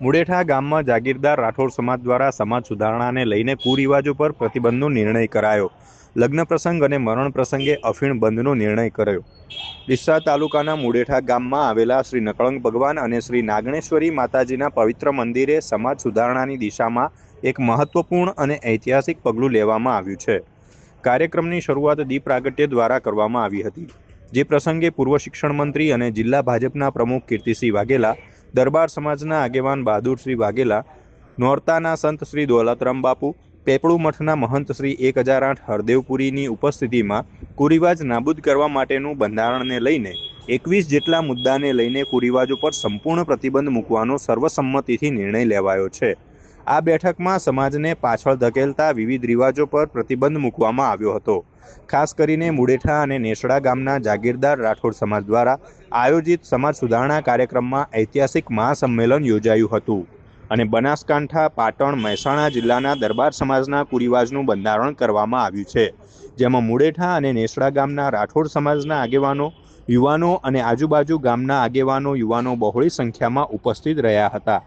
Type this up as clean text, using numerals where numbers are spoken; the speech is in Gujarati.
મુડેઠા ગામમાં જાગીરદાર રાઠોડ સમાજ દ્વારા સમાજ સુધારણાને લઈને કુરિવાજો પર પ્રતિબંધનો નિર્ણય કરાયો. લગ્ન પ્રસંગ અને મરણ પ્રસંગે અફીણ બંધનો નિર્ણય કરાયો. ડીસા તાલુકાના મુડેઠા ગામમાં આવેલા શ્રી નકળંગ ભગવાન અને શ્રી નાગણેશ્વરી માતાજીના પવિત્ર મંદિરે સમાજ સુધારણાની દિશામાં એક મહત્વપૂર્ણ અને ઐતિહાસિક પગલું લેવામાં આવ્યું છે. કાર્યક્રમની શરૂઆત દીપ પ્રાગટ્ય દ્વારા કરવામાં આવી હતી, જે પ્રસંગે પૂર્વ શિક્ષણ મંત્રી અને જિલ્લા ભાજપના પ્રમુખ કીર્તિસિંહ વાઘેલા, દરબાર સમાજના આગેવાન બહાદુરસિંહ વાઘેલા, નોરતાના સંત શ્રી દોલતરામ બાપુ, પેપળુ મઠના મહંત શ્રી 1008 હરદેવપુરીની ઉપસ્થિતિમાં કુરિવાજ નાબૂદ કરવા માટેનું બંધારણને લઈને 21 જેટલા મુદ્દાને લઈને કુરિવાજો પર સંપૂર્ણ પ્રતિબંધ મૂકવાનો સર્વસંમતિથી નિર્ણય લેવાયો છે. આ બેઠકમાં સમાજને પાછળ ધકેલતા વિવિધ રિવાજો પર પ્રતિબંધ મૂકવામાં આવ્યો હતો. ખાસ કરીને મુડેઠા અને નેસડા ગામના જાગીરદાર રાઠોડ સમાજ દ્વારા આયોજિત સમાજ સુધારણા કાર્યક્રમમાં ઐતિહાસિક મહાસંમેલન યોજાયું હતું અને બનાસકાંઠા, પાટણ, મહેસાણા જિલ્લાના દરબાર સમાજના કુરિવાજનું બંધારણ કરવામાં આવ્યું છે, જેમાં મુડેઠા અને નેસડા ગામના રાઠોડ સમાજના આગેવાનો, યુવાનો અને આજુબાજુ ગામના આગેવાનો, યુવાનો બહોળી સંખ્યામાં ઉપસ્થિત રહ્યા હતા.